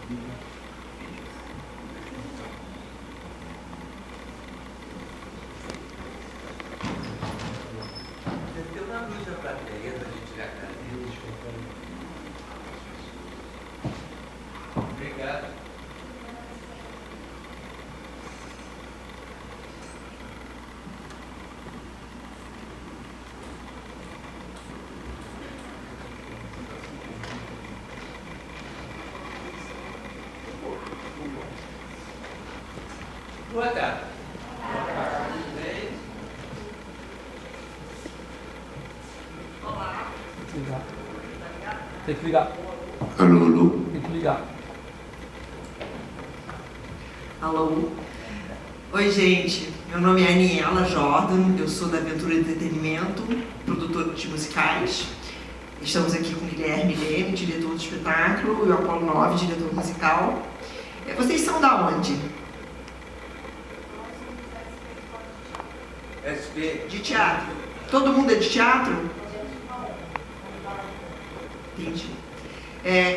Tem uma luz na plateia para a gente tirar a cadeira. Obrigado. Boa tarde. Olá. Tem que ligar. Alô, alô. Tem que ligar. Alô. Oi, gente. Meu nome é Aniela Jordan, eu sou da Aventura Entretenimento, produtora de musicais. Estamos aqui com o Guilherme Leme, diretor do espetáculo, e o Apolo 9, diretor musical. Vocês são da onde? SP. De teatro. Todo mundo é de teatro? Entendi.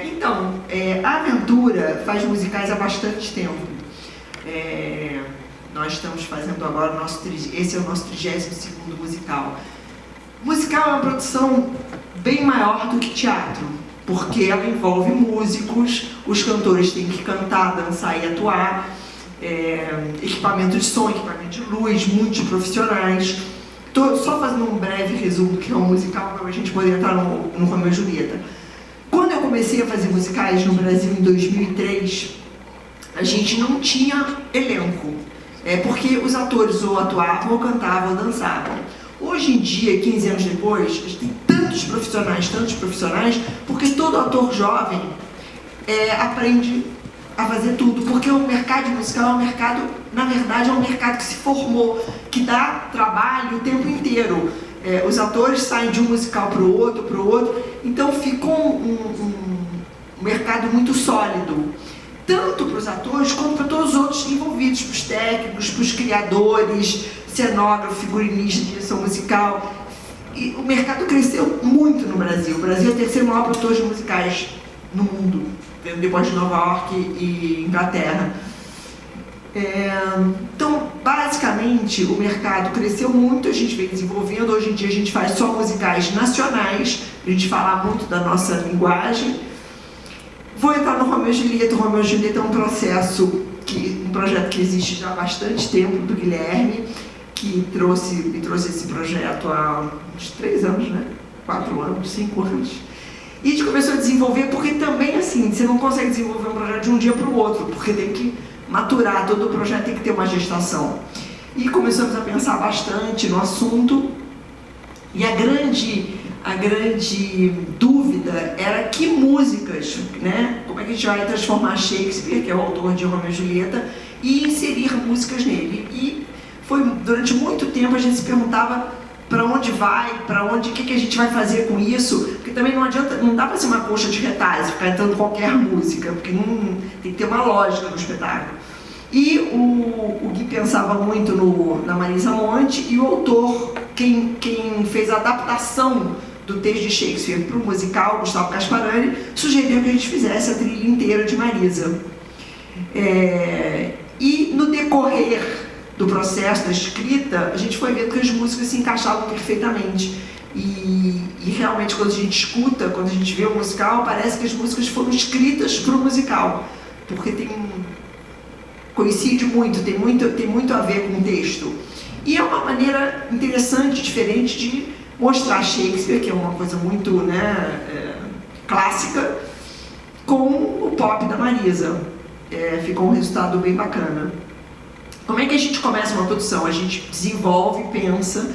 Então, a Aventura faz musicais há bastante tempo. Nós estamos fazendo agora esse é o nosso 32º musical. Musical é uma produção bem maior do que teatro, porque ela envolve músicos, os cantores têm que cantar, dançar e atuar, equipamento de som, equipamento de luz, muitos profissionais. Estou só fazendo um breve resumo do que é um musical, para a gente poder entrar no Romeu e Julieta. Quando eu comecei a fazer musicais no Brasil em 2003, a gente não tinha elenco, porque os atores ou atuavam, ou cantavam, ou dançavam. Hoje em dia, 15 anos depois, a gente tem tantos profissionais, porque todo ator jovem aprende a fazer tudo, porque o mercado musical é um mercado, na verdade, é um mercado que se formou, que dá trabalho o tempo inteiro. Os atores saem de um musical para o outro, então ficou um mercado muito sólido, tanto para os atores quanto para todos os outros envolvidos, para os técnicos, para os criadores, cenógrafo, figurinista, direção musical. E o mercado cresceu muito no Brasil. O Brasil é o terceiro maior produtor de musicais no mundo, depois de Nova York e Inglaterra. Então, basicamente, o mercado cresceu muito, a gente vem desenvolvendo. Hoje em dia a gente faz só musicais nacionais, a gente fala muito da nossa linguagem. Vou entrar no Romeu e Julieta. O Romeu e Julieta é um projeto que existe já há bastante tempo, do Guilherme, que me trouxe esse projeto há uns 3 anos, né? 4 anos, 5 anos. E a gente começou a desenvolver, porque também, assim, você não consegue desenvolver um projeto de um dia para o outro, porque tem que maturar, todo o projeto tem que ter uma gestação. E começamos a pensar bastante no assunto, e a grande dúvida era que músicas, né? Como é que a gente vai transformar Shakespeare, que é o autor de Romeu e Julieta, e inserir músicas nele. E durante muito tempo a gente se perguntava para onde vai, o que a gente vai fazer com isso, porque também não adianta, não dá para ser uma colcha de retalhos, ficar entrando qualquer música, porque tem que ter uma lógica no espetáculo. E o Gui pensava muito na Marisa Monte, e o autor, quem fez a adaptação do texto de Shakespeare para o musical, Gustavo Casparani, sugeriu que a gente fizesse a trilha inteira de Marisa. E no decorrer do processo da escrita, a gente foi vendo que as músicas se encaixavam perfeitamente. E realmente, quando a gente escuta, quando a gente vê o musical, parece que as músicas foram escritas para o musical, porque coincide muito, tem muito a ver com o texto. E é uma maneira interessante, diferente de mostrar Shakespeare, que é uma coisa muito, clássica, com o pop da Marisa. Ficou um resultado bem bacana. Como é que a gente começa uma produção? A gente desenvolve, pensa,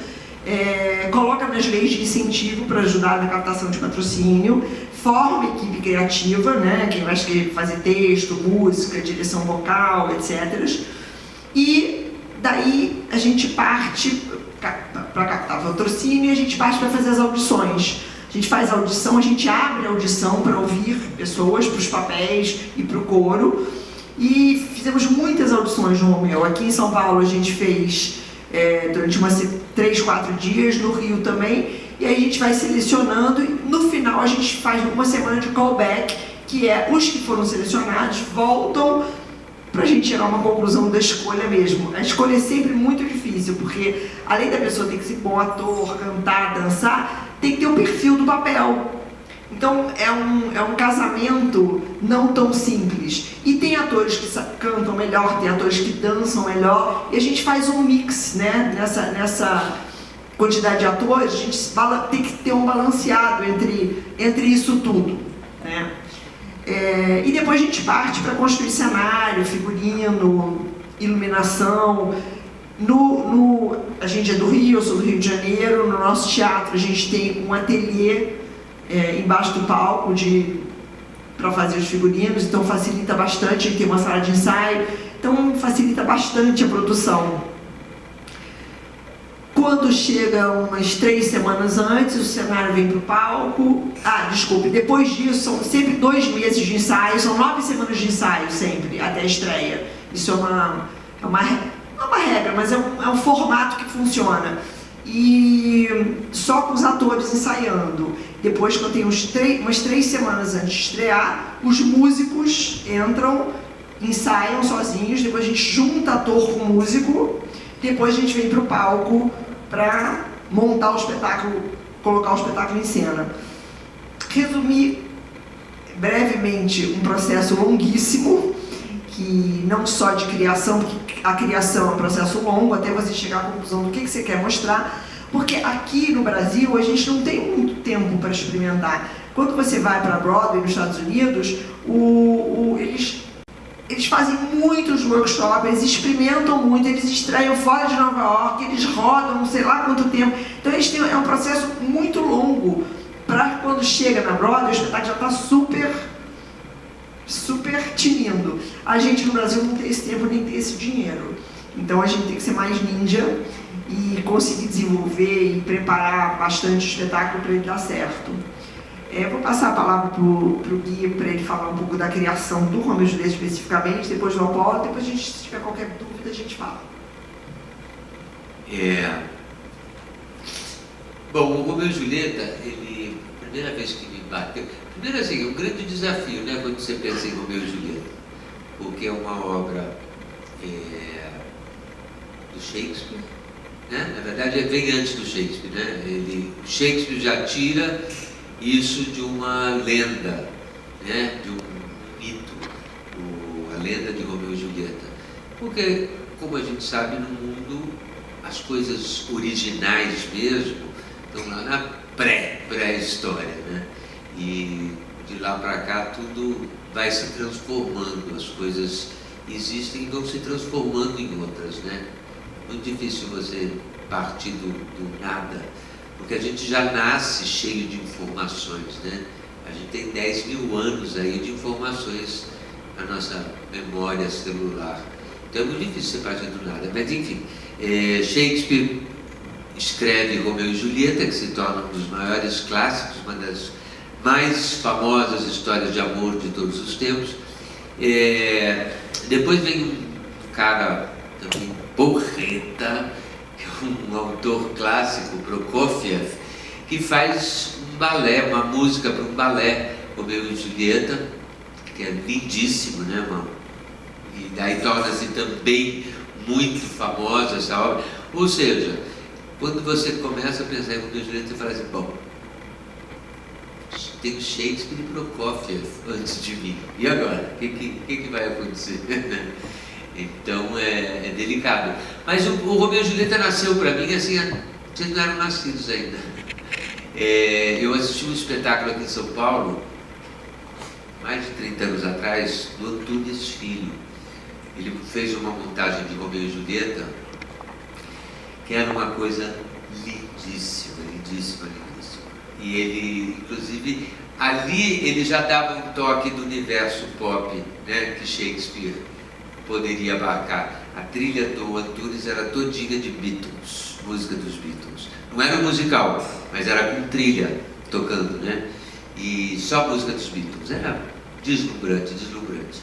coloca nas leis de incentivo para ajudar na captação de patrocínio, forma equipe criativa, né? Quem vai fazer texto, música, direção vocal, etc. E daí a gente parte para captar patrocínio, e a gente parte para fazer as audições. A gente faz a audição, a gente abre a audição para ouvir pessoas, para os papéis e para o coro. E fizemos muitas audições no Romeu. Aqui em São Paulo a gente fez durante 3, 4 dias, no Rio também. E aí a gente vai selecionando, e no final a gente faz uma semana de callback, que é os que foram selecionados voltam para a gente tirar uma conclusão da escolha mesmo. A escolha é sempre muito difícil, porque além da pessoa ter que ser bom ator, cantar, dançar, tem que ter o perfil do papel. Então é um casamento não tão simples. E tem atores que cantam melhor, tem atores que dançam melhor, e a gente faz um mix, né? Nessa quantidade de atores, a gente tem que ter um balanceado entre isso tudo, né? E depois a gente parte para construir cenário, figurino, iluminação. A gente é do Rio, eu sou do Rio de Janeiro. No nosso teatro a gente tem um ateliê embaixo do palco para fazer os figurinos, então facilita bastante. A gente tem uma sala de ensaio, então facilita bastante a produção. Quando chega umas 3 semanas antes, o cenário vem para o palco. Depois disso, são sempre 2 meses de ensaio, são 9 semanas de ensaio sempre, até a estreia. Isso não é uma regra, mas é um formato que funciona. E só com os atores ensaiando. Depois, quando tem umas 3 semanas antes de estrear, os músicos entram, ensaiam sozinhos, depois a gente junta ator com músico, depois a gente vem para o palco para montar o espetáculo, colocar o espetáculo em cena. Resumir brevemente um processo longuíssimo, que não só de criação, porque a criação é um processo longo, até você chegar à conclusão do que você quer mostrar, porque aqui no Brasil a gente não tem muito tempo para experimentar. Quando você vai para Broadway nos Estados Unidos, eles fazem muitos workshops, eles experimentam muito, eles estreiam fora de Nova York, eles rodam não sei lá quanto tempo. Então é um processo muito longo para quando chega na Broadway, o espetáculo já está super tinindo. A gente no Brasil não tem esse tempo nem tem esse dinheiro. Então a gente tem que ser mais ninja e conseguir desenvolver e preparar bastante o espetáculo para ele dar certo. Vou passar a palavra para o Gui, para ele falar um pouco da criação do Romeu e Julieta especificamente, depois do Apolo, depois se tiver qualquer dúvida a gente fala. Bom, o Romeu e Julieta, a primeira vez que me bateu... Primeiro assim, é um grande desafio, né, quando você pensa em Romeu e Julieta, porque é uma obra do Shakespeare, né? Na verdade vem antes do Shakespeare, né? O Shakespeare já tira isso de uma lenda, né? De um mito, a lenda de Romeu e Julieta. Porque, como a gente sabe, no mundo, as coisas originais mesmo estão lá na pré-história, né? E de lá para cá tudo vai se transformando, as coisas existem e vão se transformando em outras, né? Muito difícil você partir do nada, porque a gente já nasce cheio de informações, né? A gente tem 10 mil anos aí de informações na nossa memória celular. Então é muito difícil você partir do nada. Mas enfim, Shakespeare escreve Romeu e Julieta, que se torna um dos maiores clássicos, uma das mais famosas histórias de amor de todos os tempos. Depois vem um cara também porreta, que é um autor clássico, Prokofiev, que faz um balé, uma música para um balé, Romeu e Julieta, que é lindíssimo, né, irmão? E daí torna-se também muito famosa essa obra. Ou seja, quando você começa a pensar em Romeu e Julieta, você fala assim, bom, tem Shakespeare e Prokofiev antes de mim. E agora? O que vai acontecer? Então é delicado. Mas o Romeu e Julieta nasceu para mim assim, vocês não eram nascidos ainda. Eu assisti um espetáculo aqui em São Paulo, mais de 30 anos atrás, do Antunes Filho. Ele fez uma montagem de Romeu e Julieta, que era uma coisa lindíssima, lindíssima, lindíssima. E ele, inclusive, ali ele já dava um toque do universo pop, né, que Shakespeare poderia abarcar. A trilha do Antunes era todinha de Beatles, música dos Beatles. Não era um musical, mas era com trilha tocando, né? E só música dos Beatles. Era deslumbrante, deslumbrante.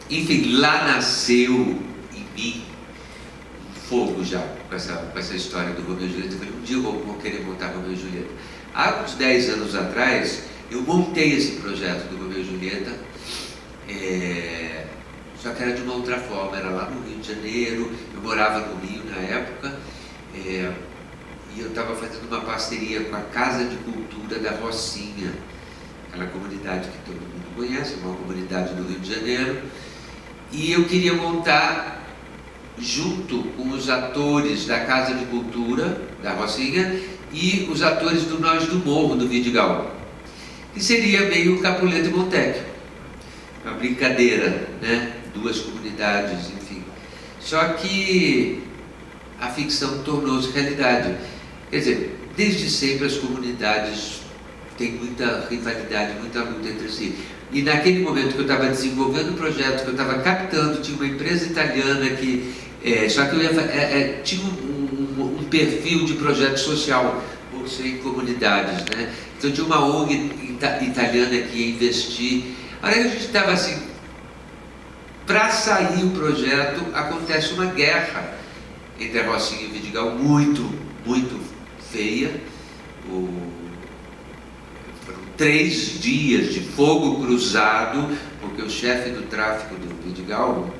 Enfim, lá nasceu em mim um fogo já com essa história do Romeu e Julieta. Eu falei, um dia eu vou querer montar Romeu e Julieta. Há uns 10 anos atrás, eu montei esse projeto do Romeu e Julieta, só que era de uma outra forma, era lá no Rio de Janeiro, eu morava no Rio na época, e eu estava fazendo uma parceria com a Casa de Cultura da Rocinha, aquela comunidade que todo mundo conhece, uma comunidade do Rio de Janeiro, e eu queria montar, junto com os atores da Casa de Cultura da Rocinha e os atores do Nós do Morro, do Vidigal, que seria meio Capuleto e Montecchio, uma brincadeira, né? Duas comunidades, enfim. Só que a ficção tornou-se realidade. Quer dizer, desde sempre as comunidades têm muita rivalidade, muita luta entre si. E naquele momento que eu estava desenvolvendo o projeto, que eu estava captando, tinha uma empresa italiana que... só que eu tinha um perfil de projeto social, por ser em comunidades, né? Então tinha uma ONG italiana que ia investir. Aí a gente estava assim, para sair o projeto, acontece uma guerra entre a Rocinha e o Vidigal, muito, muito feia. Foram 3 dias de fogo cruzado, porque o chefe do tráfico do Vidigal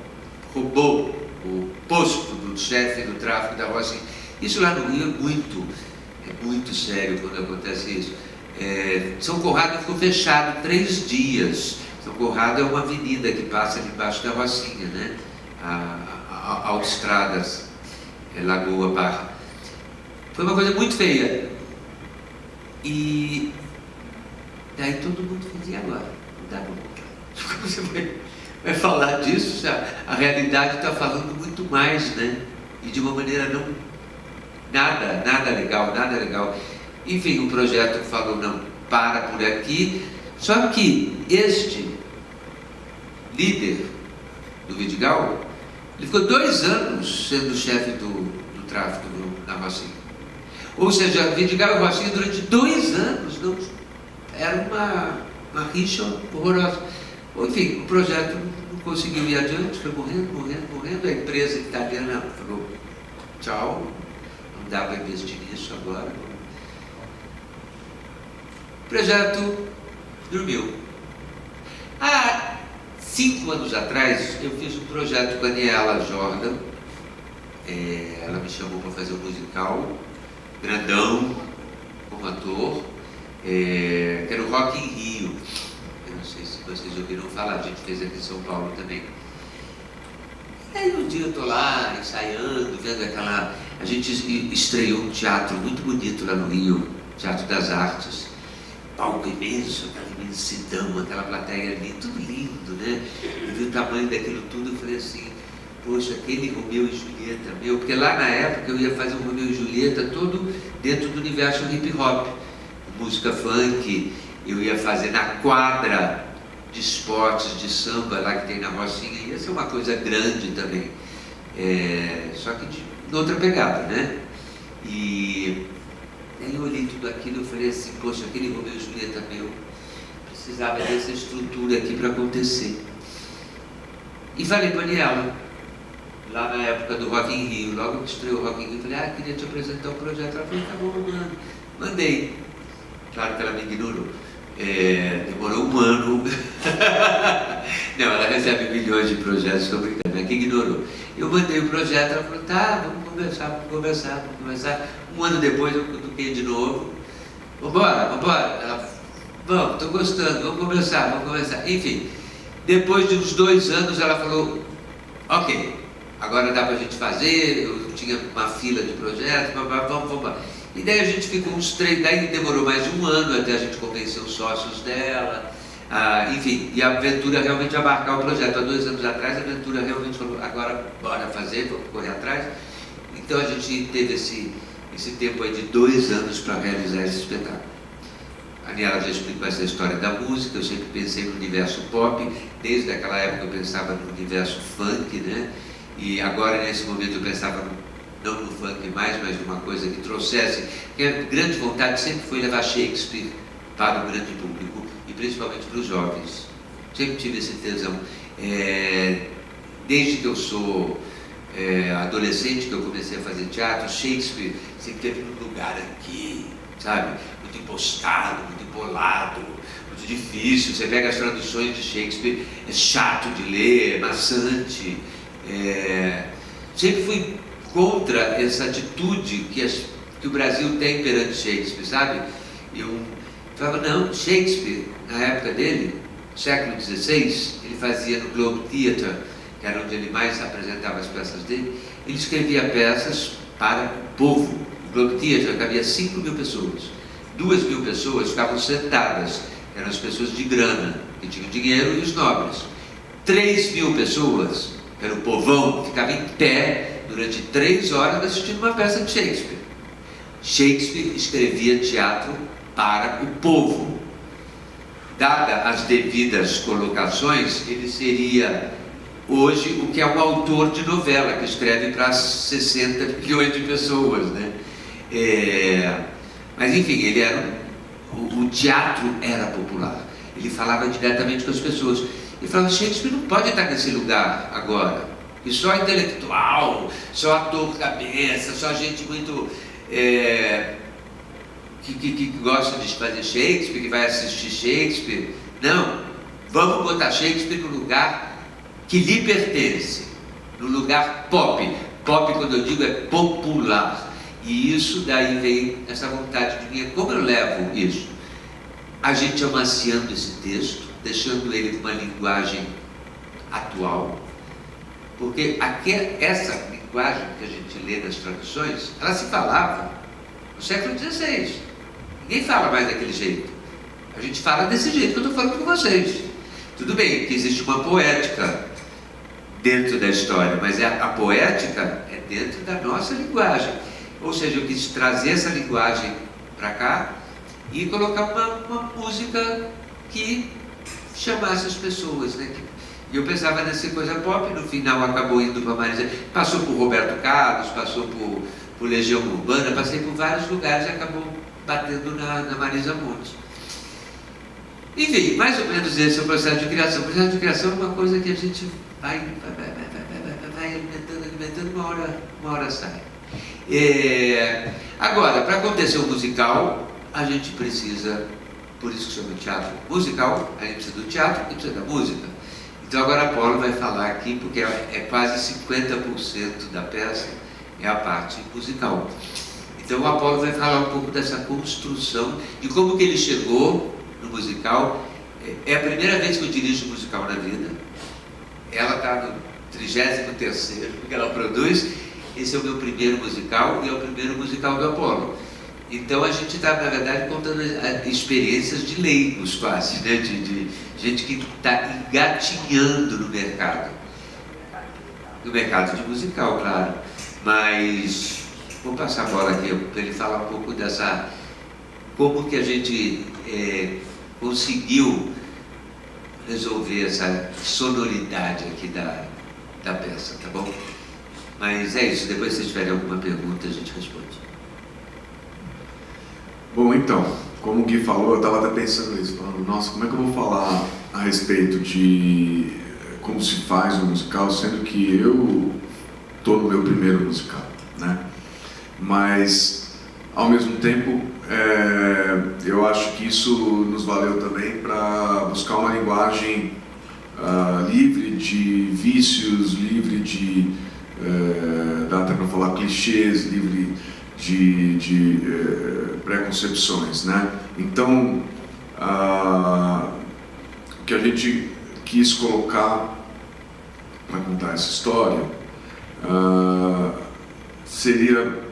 roubou o posto do chefe do tráfico da Rocinha. Isso lá no Rio é muito sério quando acontece isso. São Conrado ficou fechado 3 dias. São Conrado é uma avenida que passa ali embaixo da Rocinha, né? A autoestradas, Lagoa Barra. Foi uma coisa muito feia. E daí todo mundo fez, e agora? Não dá pra... Como você vai falar disso? A realidade está falando muito mais, né? E de uma maneira nada legal. Enfim, o projeto falou, não, para por aqui. Só que este líder do Vidigal, ele ficou 2 anos sendo chefe do tráfico na Rocinha. Ou seja, Vidigal e Rocinha durante 2 anos, não, era uma rixa horrorosa. Enfim, o projeto não conseguiu ir adiante, foi morrendo. A empresa italiana falou, tchau, não dá para investir nisso agora. O projeto dormiu. Há 5 anos atrás, eu fiz um projeto com a Daniela Jordan. Ela me chamou para fazer um musical, grandão, como ator, que era o Rock in Rio. Eu não sei se vocês ouviram falar, a gente fez aqui em São Paulo também. Aí um dia eu estou lá, ensaiando, vendo aquela... A gente estreou um teatro muito bonito lá no Rio, Teatro das Artes. Palco imenso, aquela imensidão, aquela plateia ali, tudo lindo, né? Eu vi o tamanho daquilo tudo e falei assim, poxa, aquele Romeu e Julieta meu, porque lá na época eu ia fazer um Romeu e Julieta todo dentro do universo hip hop, música funk, eu ia fazer na quadra de esportes, de samba lá que tem na Rocinha, ia ser uma coisa grande também, só que de outra pegada, né? E aí eu olhei tudo aquilo e falei assim, poxa, aquele Romeu e Julieta meu precisava dessa estrutura aqui para acontecer. E falei para a Daniela, lá na época do Rock in Rio, logo que estreou o Rock in Rio, falei, queria te apresentar o projeto. Ela falou, tá bom, mano. Mandei. Claro que ela me ignorou. Demorou 1 ano. Não, ela recebe milhões de projetos, estou brincando, é que ignorou. Eu mandei o projeto, ela falou, tá, vamos conversar. 1 ano depois eu cutuquei de novo. Vambora. Ela, vamos, estou gostando, vamos conversar. Enfim, depois de uns 2 anos ela falou, ok, agora dá para a gente fazer, eu tinha uma fila de projetos, vamos. E daí a gente ficou uns 3, daí demorou mais 1 ano até a gente convencer os sócios dela, enfim, e a Aventura realmente abarcar o projeto. Há 2 anos atrás a Aventura realmente falou, agora bora fazer, vamos correr atrás. Então a gente teve esse tempo aí de 2 anos para realizar esse espetáculo. A Daniela já explicou essa história da música, eu sempre pensei no universo pop, desde aquela época eu pensava no universo funk, né? E agora nesse momento eu pensava não no funk mais, mas numa coisa que trouxesse, porque a grande vontade sempre foi levar Shakespeare para o grande público, e principalmente para os jovens. Sempre tive esse tesão. Desde que eu sou adolescente, que eu comecei a fazer teatro, Shakespeare sempre teve um lugar aqui, sabe? Muito emboscado, muito embolado, difícil. Você pega as traduções de Shakespeare, é chato de ler, é maçante. Sempre fui contra essa atitude que o Brasil tem perante Shakespeare, sabe? Eu falava, não, Shakespeare, na época dele, século XVI, ele fazia no Globe Theatre, que era onde ele mais apresentava as peças dele, ele escrevia peças para o povo. O Globe Theatre cabia 5.000 pessoas. 2.000 pessoas ficavam sentadas, eram as pessoas de grana, que tinham dinheiro, e os nobres. 3.000 pessoas, que era o povão, ficava em pé durante 3 horas assistindo uma peça de Shakespeare. Shakespeare escrevia teatro para o povo. Dada as devidas colocações, ele seria hoje o que é um autor de novela, que escreve para 60 milhões de pessoas, né? Mas enfim, ele era o teatro era popular. Ele falava diretamente com as pessoas. Ele falava, Shakespeare não pode estar nesse lugar agora. E só intelectual, só ator cabeça, só gente muito que gosta de fazer Shakespeare, que vai assistir Shakespeare. Não, vamos botar Shakespeare no lugar que lhe pertence, no lugar pop. Pop, quando eu digo, é popular. E isso daí veio essa vontade de mim. Como eu levo isso? A gente amaciando esse texto, deixando ele com uma linguagem atual, porque essa linguagem que a gente lê nas traduções, ela se falava no século XVI. Ninguém fala mais daquele jeito. A gente fala desse jeito que eu estou falando com vocês. Tudo bem que existe uma poética dentro da história, mas a poética é dentro da nossa linguagem. Ou seja, eu quis trazer essa linguagem para cá e colocar uma música que chamasse as pessoas, né? E eu pensava nessa coisa pop, no final acabou indo para Marisa, passou por Roberto Carlos, passou por Legião Urbana, passei por vários lugares e acabou batendo na Marisa Monte. Enfim, mais ou menos esse é o processo de criação. O processo de criação é uma coisa que a gente vai alimentando, uma hora sai. Agora, para acontecer um musical, a gente precisa, por isso que chama teatro musical, a gente precisa do teatro e precisa da música. Então agora a Apolo vai falar aqui, porque é quase 50% da peça, é a parte musical. Então o Apolo vai falar um pouco dessa construção, de como que ele chegou no musical. É a primeira vez que eu dirijo um musical na vida. Ela está no 33º que ela produz. Esse é o meu primeiro musical e é o primeiro musical do Apolo. Então a gente está, na verdade, contando experiências de leigos quase, né? De gente que está engatinhando no mercado. No mercado de musical, claro. Mas vou passar a bola aqui para ele falar um pouco dessa... Como que a gente conseguiu resolver essa sonoridade aqui da peça, tá bom? Mas é isso, depois se tiverem alguma pergunta a gente responde. Bom, então, como o Gui falou, eu estava até pensando nisso, falando, nossa, como é que eu vou falar a respeito de como se faz um musical, sendo que eu estou no meu primeiro musical, né? Mas, ao mesmo tempo, eu acho que isso nos valeu também para buscar uma linguagem livre de vícios, livre de, dá até para falar clichês, livre de preconcepções, né? Então, o que a gente quis colocar para contar essa história seria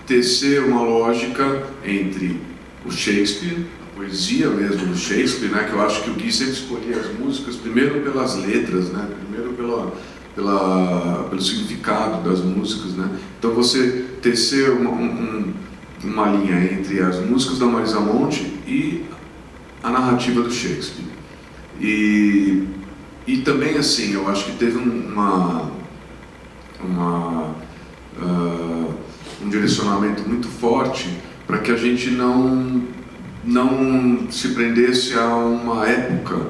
tecer uma lógica entre o Shakespeare, a poesia mesmo do Shakespeare, né? Que eu acho que o Gui sempre escolhia as músicas primeiro pelas letras, né? Primeiro pelo significado das músicas, né? Então você tecer uma linha entre as músicas da Marisa Monte e a narrativa do Shakespeare. E também, assim, eu acho que teve um direcionamento muito forte para que a gente não se prendesse a uma época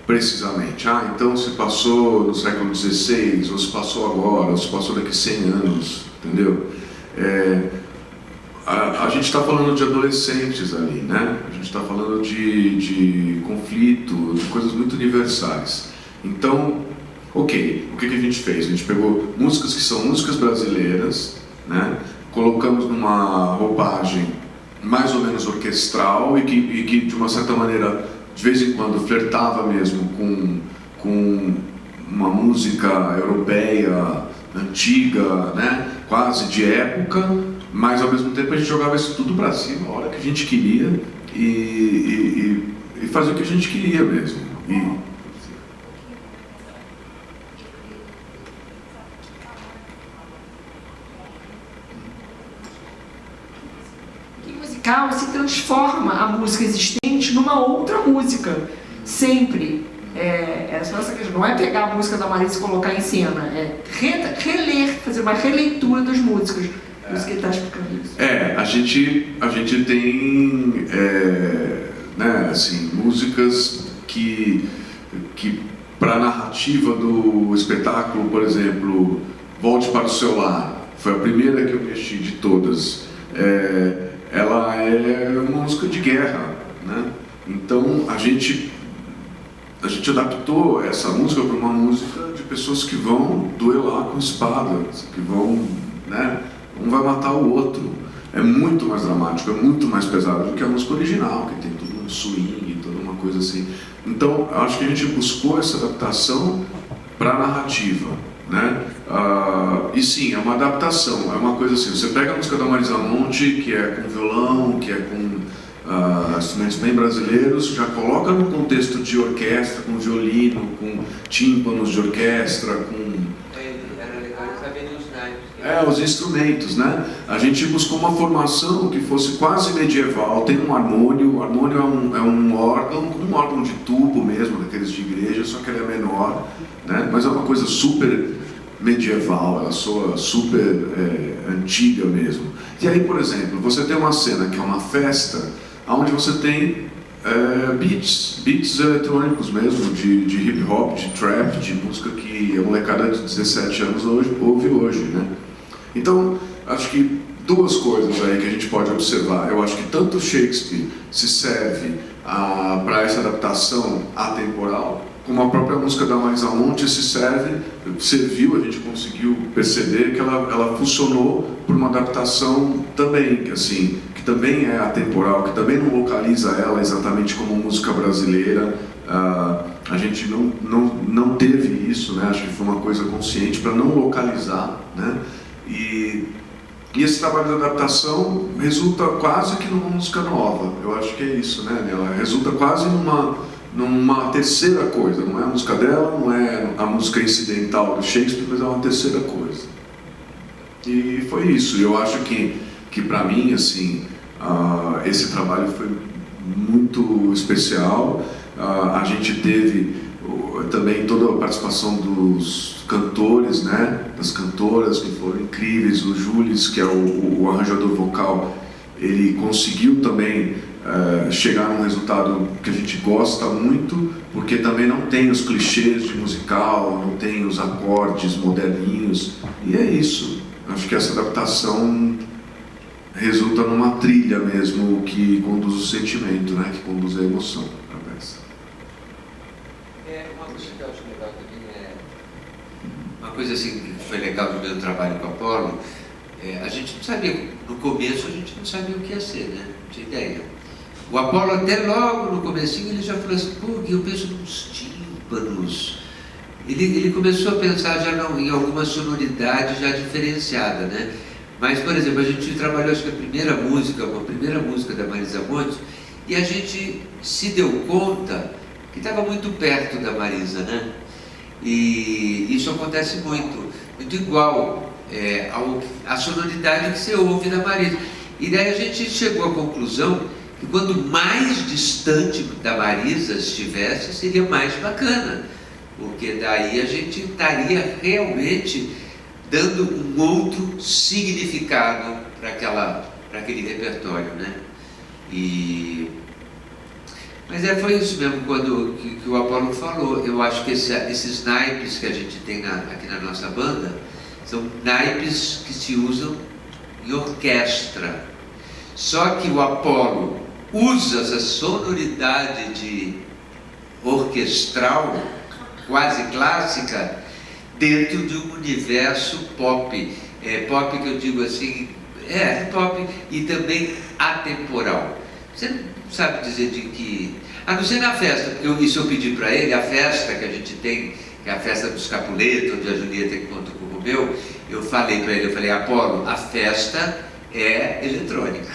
precisamente. Então se passou no século XVI, ou se passou agora, ou se passou daqui a 100 anos, entendeu? a gente está falando de adolescentes ali, né? A gente está falando de conflito, de coisas muito universais. Então, ok, o que a gente fez? A gente pegou músicas que são músicas brasileiras, né? Colocamos numa roupagem mais ou menos orquestral e que de uma certa maneira, de vez em quando, flertava mesmo com uma música europeia, antiga, né? Quase de época, mas ao mesmo tempo a gente jogava isso tudo para cima, a hora que a gente queria e fazia o que a gente queria mesmo. Em musical se transforma a música existente numa outra música, sempre. É só essa questão, não é pegar a música da Marisa e colocar em cena, é reler, fazer uma releitura das músicas. Por isso que ele está explicando isso. A gente tem né, assim, músicas que para a narrativa do espetáculo, por exemplo, Volte para o Seu Lar, foi a primeira que eu mexi de todas. Ela é uma música de guerra, né? Então a gente adaptou essa música para uma música de pessoas que vão duelar com espadas, que vão, né? Um vai matar o outro. É muito mais dramático, é muito mais pesado do que a música original, que tem todo um swing, toda uma coisa assim. Então, acho que a gente buscou essa adaptação para a narrativa, né? E sim, é uma adaptação, é uma coisa assim. Você pega a música da Marisa Monte, que é com violão, que é com instrumentos bem brasileiros, já coloca no contexto de orquestra, com violino, com tímpanos de orquestra, com os instrumentos, né? A gente buscou uma formação que fosse quase medieval. Tem um harmônio. O harmônio é um órgão de tubo mesmo, daqueles de igreja, só que ele é menor, né? Mas é uma coisa super medieval, ela soa super antiga mesmo. E aí, por exemplo, você tem uma cena que é uma festa, onde você tem beats eletrônicos mesmo, de hip hop, de trap, de música que a molecada de 17 anos ouve hoje, né? Então, acho que duas coisas aí que a gente pode observar. Eu acho que tanto Shakespeare se serve para essa adaptação atemporal, como a própria música da Marisa Monte serviu, a gente conseguiu perceber que ela funcionou por uma adaptação também, que também é atemporal, que também não localiza ela exatamente como música brasileira. A gente não teve isso, né? Acho que foi uma coisa consciente para não localizar, né? E esse trabalho de adaptação resulta quase que numa música nova. Eu acho que é isso, né? Ela resulta quase numa terceira coisa. Não é a música dela, não é a música incidental do Shakespeare, mas é uma terceira coisa. E foi isso. Eu acho que para mim, assim, esse trabalho foi muito especial. A gente teve também toda a participação dos cantores, né? Das cantoras que foram incríveis. O Jules, que é o arranjador vocal, ele conseguiu também chegar num resultado que a gente gosta muito, porque também não tem os clichês de musical, não tem os acordes moderninhos, e é isso. Acho que essa adaptação resulta numa trilha mesmo que conduz o sentimento, né? Que conduz a emoção para a peça. Uma coisa que eu acho legal também uma coisa assim que foi legal do meu trabalho com a Apollo, a gente não sabia, no começo a gente não sabia o que ia ser, né? Não tinha ideia. O Apollo até logo no comecinho ele já falou assim, pô, eu penso nos tímpanos. Ele começou a pensar já em alguma sonoridade já diferenciada, né? Mas, por exemplo, a gente trabalhou, acho que uma primeira música da Marisa Monte, e a gente se deu conta que estava muito perto da Marisa, né? E isso acontece muito igual à sonoridade que você ouve da Marisa. E daí a gente chegou à conclusão que quanto mais distante da Marisa estivesse, seria mais bacana, porque daí a gente estaria realmente dando um outro significado para aquele repertório, né? Mas foi isso mesmo que o Apollo falou. Eu acho que esses naipes que a gente tem aqui na nossa banda são naipes que se usam em orquestra. Só que o Apollo usa essa sonoridade de orquestral, quase clássica, dentro de um universo pop. Pop que eu digo assim, pop e também atemporal. Você não sabe dizer de que... A não ser na festa, porque isso eu pedi para ele, a festa que a gente tem, que é a festa dos Capuletos, onde a Julieta encontra com o Romeu, eu falei para ele, Apollo, a festa é eletrônica.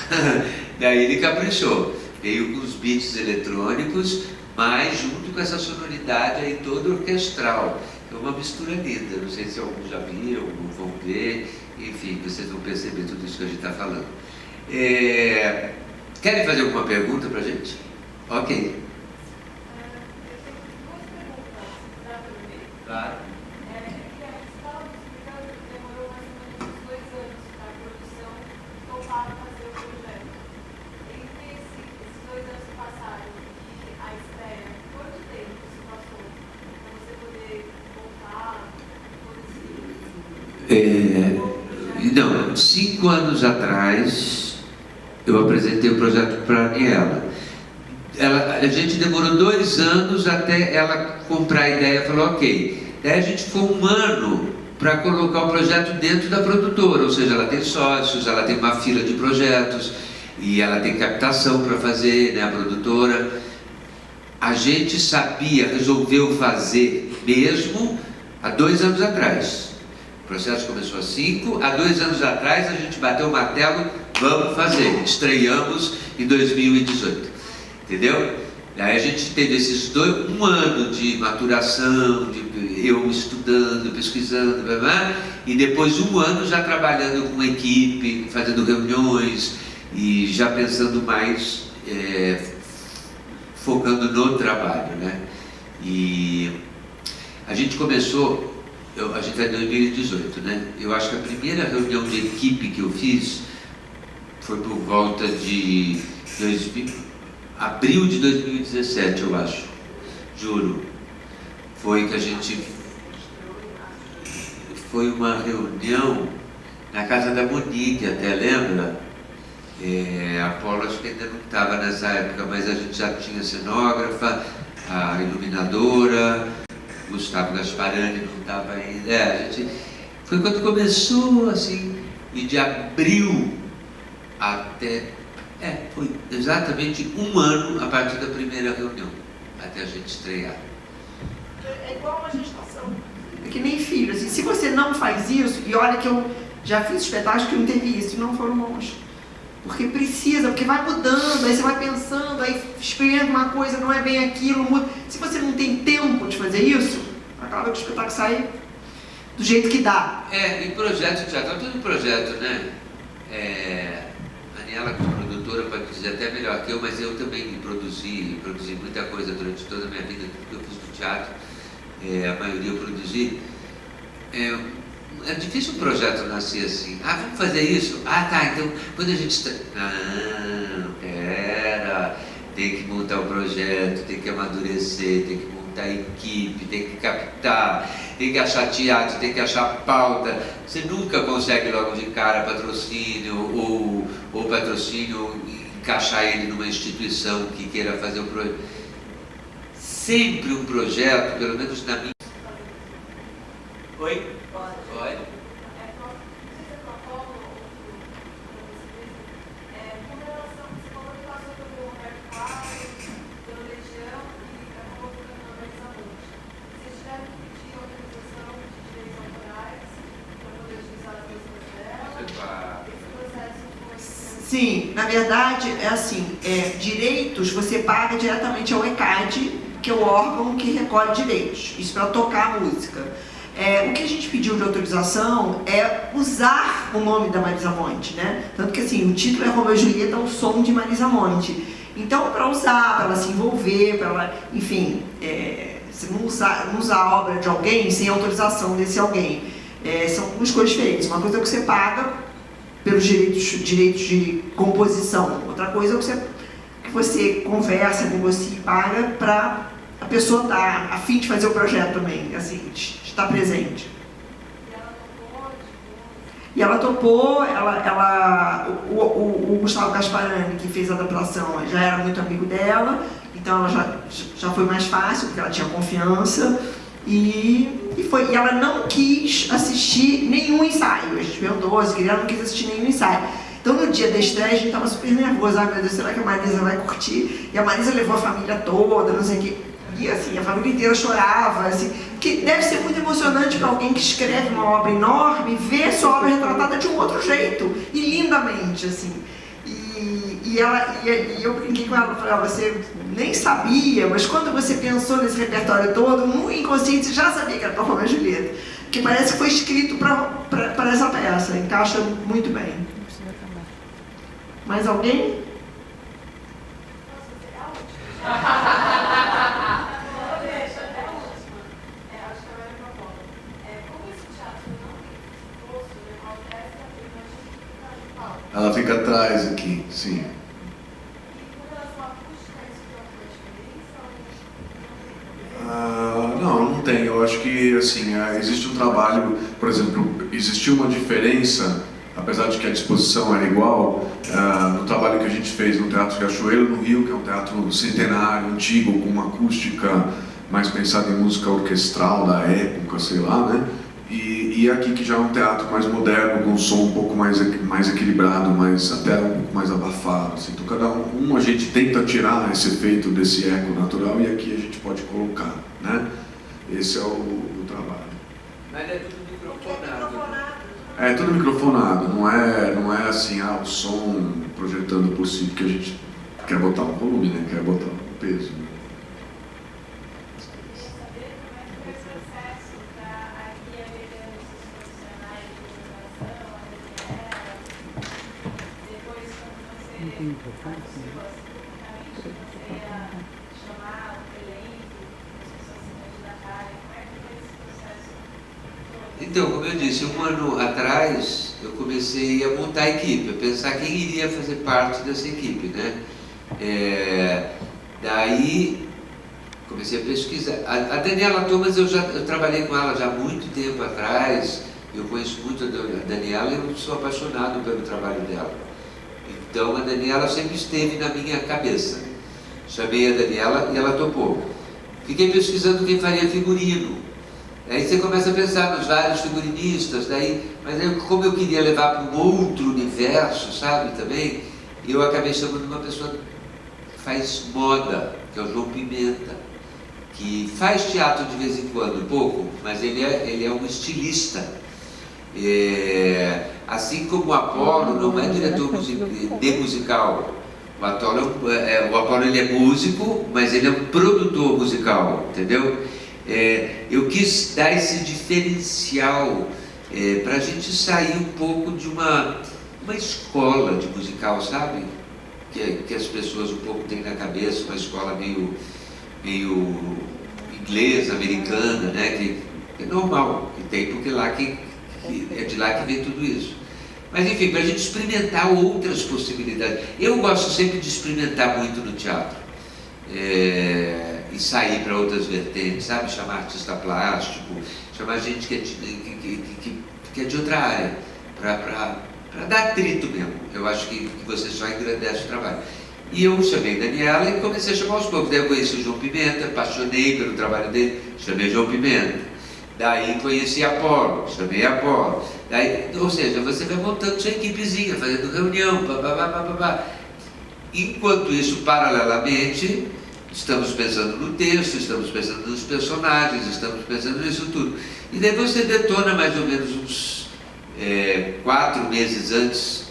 Daí ele caprichou, veio com os beats eletrônicos, mas junto com essa sonoridade aí toda orquestral. É uma mistura linda, não sei se alguns já viram, ou vão ver, enfim, vocês vão perceber tudo isso que a gente está falando. Querem fazer alguma pergunta para a gente? Ok. Claro. Não, 5 anos atrás eu apresentei o projeto para a Aniela. A gente demorou 2 anos até ela comprar a ideia e falou ok. Daí a gente ficou 1 ano para colocar o projeto dentro da produtora, ou seja, ela tem sócios, ela tem uma fila de projetos e ela tem captação para fazer, né, a produtora. A gente resolveu fazer mesmo há 2 anos atrás. O processo começou há 5, há 2 anos atrás a gente bateu o martelo, vamos fazer, estreamos em 2018, entendeu? Daí a gente teve esses 1 ano de maturação, de eu estudando, pesquisando, blá, blá, e depois 1 ano já trabalhando com equipe, fazendo reuniões e já pensando mais, focando no trabalho, né? E a gente começou... a gente está em 2018, né? Eu acho que a primeira reunião de equipe que eu fiz foi por volta de abril de 2017, eu acho. Juro. Foi que a gente... Foi uma reunião na casa da Monique, até lembra? A Apollo acho que ainda não estava nessa época, mas a gente já tinha cenógrafa, a iluminadora... Gustavo Gasparani não estava ainda. Foi quando começou, assim, e de abril até... foi exatamente 1 ano a partir da primeira reunião, até a gente estrear. É igual uma gestação. É que nem filho, assim, se você não faz isso, e olha que eu já fiz espetáculos que não teve isso, e não foram bons. Porque precisa, porque vai mudando, aí você vai pensando, aí experimenta uma coisa, não é bem aquilo, muda. Se você não tem tempo de fazer isso, acaba que o espetáculo sai do jeito que dá. E projeto de teatro, todo projeto, né? A Aniela, como produtora, pode dizer até melhor que eu, mas eu também produzi muita coisa durante toda a minha vida, tudo que eu fiz no teatro, a maioria eu produzi. É difícil um projeto nascer assim. Vamos fazer isso? Tá, então quando a gente... Não, pera, tem que montar o projeto, tem que amadurecer, tem que montar a equipe, tem que captar, tem que achar teatro, tem que achar pauta. Você nunca consegue logo de cara patrocínio ou patrocínio, encaixar ele numa instituição que queira fazer o projeto. Sempre um projeto, pelo menos na minha... Oi? Pode. Sim, na verdade é assim, direitos você paga diretamente ao ECAD, que é o órgão que recolhe direitos, isso para tocar a música. O que a gente pediu de autorização é usar o nome da Marisa Monte, né? Tanto que assim, o título é Romeu e Julieta, o som de Marisa Monte. Então, para usar, para ela se envolver, para ela, enfim, você não usar a obra de alguém sem autorização desse alguém. São duas coisas diferentes. Uma coisa é que você paga pelos direitos de composição. Outra coisa é que você conversa, negocia e paga para a pessoa estar a fim de fazer o projeto também, assim, estar presente. E ela topou, o Gustavo Gasparani, que fez a adaptação, já era muito amigo dela, então ela já foi mais fácil, porque ela tinha confiança. E ela não quis assistir nenhum ensaio. A gente perguntou se queria, ela não quis assistir nenhum ensaio. Então no dia da estreia a gente estava super nervoso. Ai meu Deus, será que a Marisa vai curtir? E a Marisa levou a família toda, não sei o quê. E assim, a família inteira chorava, assim, que deve ser muito emocionante para alguém que escreve uma obra enorme ver sua obra retratada de um outro jeito, e lindamente, assim. E eu brinquei com ela, falei, você nem sabia, mas quando você pensou nesse repertório todo, no inconsciente você já sabia que era para Romeu e Julieta, que parece que foi escrito para essa peça, encaixa muito bem. Mais alguém? Ela fica atrás aqui, sim. Não tem. Eu acho que assim, existe um trabalho, por exemplo, existiu uma diferença, apesar de que a disposição era igual, no trabalho que a gente fez no Teatro Cachoeiro, no Rio, que é um teatro centenário, antigo, com uma acústica mais pensada em música orquestral da época, sei lá, né? E aqui que já é um teatro mais moderno, com um som um pouco mais equilibrado, até um pouco mais abafado. Assim. Então cada um a gente tenta tirar esse efeito desse eco natural e aqui a gente pode colocar, né? Esse é o trabalho. Mas é tudo microfonado. É tudo microfonado, não é assim, o som projetando por si, porque a gente quer botar um volume, né? Quer botar um peso. Né? Então, como eu disse, um ano atrás eu comecei a montar a equipe, a pensar quem iria fazer parte dessa equipe, né? Daí comecei a pesquisar. A Daniela Thomas, eu trabalhei com ela já há muito tempo atrás, eu conheço muito a Daniela e eu sou apaixonado pelo trabalho dela. Então a Daniela sempre esteve na minha cabeça. Chamei a Daniela e ela topou. Fiquei pesquisando quem faria figurino. Aí você começa a pensar nos vários figurinistas, mas como eu queria levar para um outro universo, sabe, também, eu acabei chamando uma pessoa que faz moda, que é o João Pimenta, que faz teatro de vez em quando, pouco, mas ele é um estilista. Assim como o Apolo não é diretor de musical, o Apolo ele é músico, mas ele é um produtor musical, entendeu? Eu quis dar esse diferencial para a gente sair um pouco de uma escola de musical, sabe? Que as pessoas um pouco têm na cabeça, uma escola meio inglesa, americana, né? Que é normal, que tem, porque é de lá que vem tudo isso. Mas enfim, para a gente experimentar outras possibilidades. Eu gosto sempre de experimentar muito no teatro. E sair para outras vertentes, sabe? Chamar artista plástico, chamar gente que é de outra área, para dar atrito mesmo. Eu acho que você só engrandece o trabalho. E eu chamei Daniela e comecei a chamar aos poucos. Daí eu conheci o João Pimenta, apaixonei pelo trabalho dele, chamei João Pimenta. Daí conheci a Apolo, chamei a Apolo. Ou seja, você vai montando sua equipezinha, fazendo reunião, papapá. Enquanto isso, paralelamente, estamos pensando no texto, estamos pensando nos personagens, estamos pensando nisso tudo. E daí você detona mais ou menos uns 4 meses antes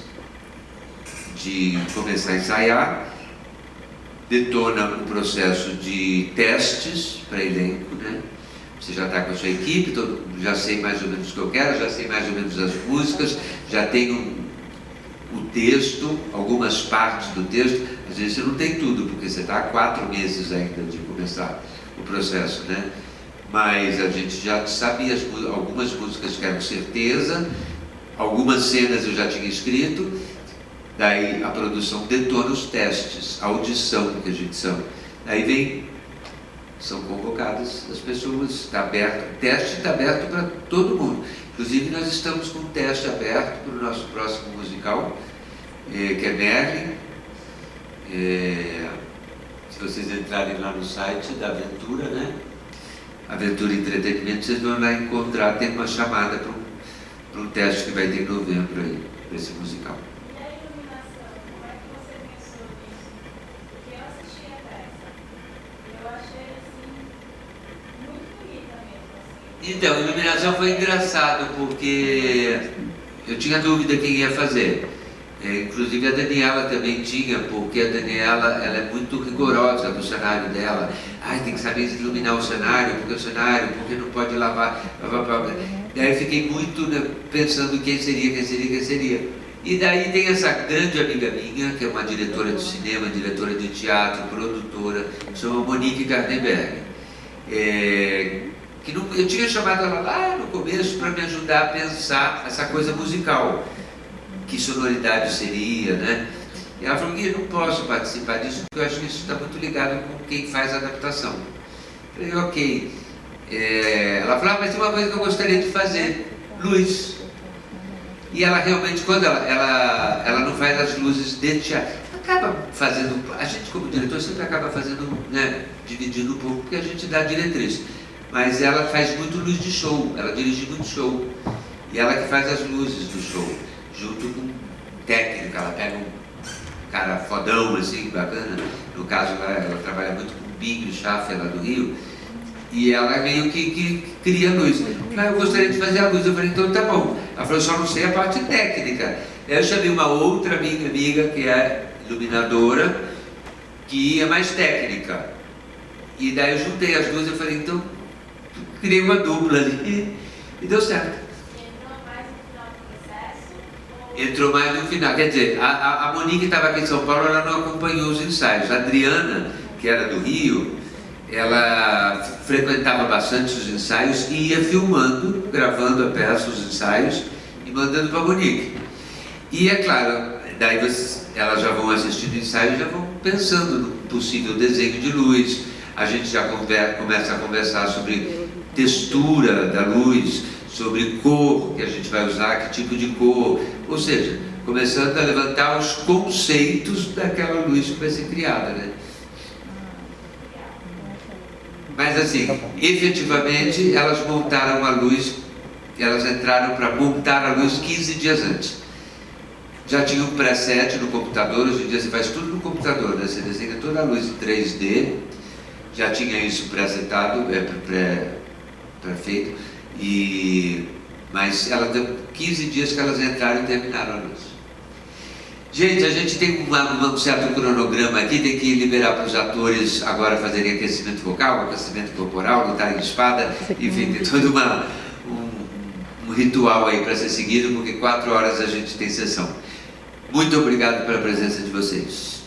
de começar a ensaiar, detona um processo de testes para elenco, né? Você já está com a sua equipe, já sei mais ou menos o que eu quero, já sei mais ou menos as músicas, já tenho o texto, algumas partes do texto. Às vezes você não tem tudo, porque você está há 4 meses ainda de começar o processo, né? Mas a gente já sabia algumas músicas que eram certeza, algumas cenas eu já tinha escrito, daí a produção detona os testes, a audição que a gente chama. Daí são convocadas as pessoas, está aberto, o teste está aberto para todo mundo. Inclusive, nós estamos com um teste aberto para o nosso próximo musical, que é Merlin. Se vocês entrarem lá no site da Aventura, né? Aventura Entretenimento, vocês vão lá encontrar, tem uma chamada para um teste que vai ter em novembro aí, para esse musical. E a iluminação, como é que você pensou nisso? Porque eu assisti a peça, eu achei assim, muito bonita mesmo. Assim. Então, a iluminação foi engraçado, porque eu tinha dúvida quem ia fazer. Inclusive a Daniela também tinha, porque a Daniela ela é muito rigorosa no cenário dela. Tem que saber iluminar o cenário, porque não pode lavar. Daí eu fiquei muito, né, pensando quem seria. E daí tem essa grande amiga minha, que é uma diretora de cinema, diretora de teatro, produtora, chama Monique Gardenberg. Eu tinha chamado ela lá no começo para me ajudar a pensar essa coisa musical. Que sonoridade seria, né? E ela falou que eu não posso participar disso, porque eu acho que isso está muito ligado com quem faz a adaptação. Eu falei, ok. Ela falou, mas tem uma coisa que eu gostaria de fazer, luz. E ela realmente, quando ela não faz as luzes de teatro, acaba fazendo, a gente como diretor sempre acaba fazendo, né, dividindo um pouco, porque a gente dá diretriz. Mas ela faz muito luz de show, ela dirige muito show. E ela que faz as luzes do show. Junto com técnica, ela pega um cara fodão, assim, bacana. No caso, ela trabalha muito com o Binho Schaffer lá do Rio. E ela meio que cria luz. Eu gostaria de fazer a luz. Eu falei, então tá bom. Ela falou, só não sei a parte técnica. Aí eu chamei uma outra minha amiga, que é iluminadora, que é mais técnica. E daí eu juntei as duas, eu falei, então, criei uma dupla ali. E deu certo. Entrou mais no final, quer dizer, a Monique estava aqui em São Paulo, ela não acompanhou os ensaios. A Adriana, que era do Rio, ela frequentava bastante os ensaios e ia filmando, gravando a peça, os ensaios e mandando para a Monique. E é claro, daí elas já vão assistindo o ensaio e já vão pensando no possível desenho de luz. A gente já começa a conversar sobre textura da luz, sobre cor que a gente vai usar, que tipo de cor, ou seja, começando a levantar os conceitos daquela luz que vai ser criada, né? Mas assim, efetivamente, elas montaram a luz, elas entraram para montar a luz 15 dias antes. Já tinha um preset no computador, hoje em dia você faz tudo no computador, né? Você desenha toda a luz em 3D, já tinha isso pré-setado, pré-feito. Mas ela deu 15 dias que elas entraram e terminaram a luz. Gente, a gente tem um certo cronograma aqui, tem que liberar para os atores agora fazerem aquecimento vocal, aquecimento corporal, lutarem de espada, enfim, tem todo um ritual aí para ser seguido, porque 4 horas a gente tem sessão. Muito obrigado pela presença de vocês.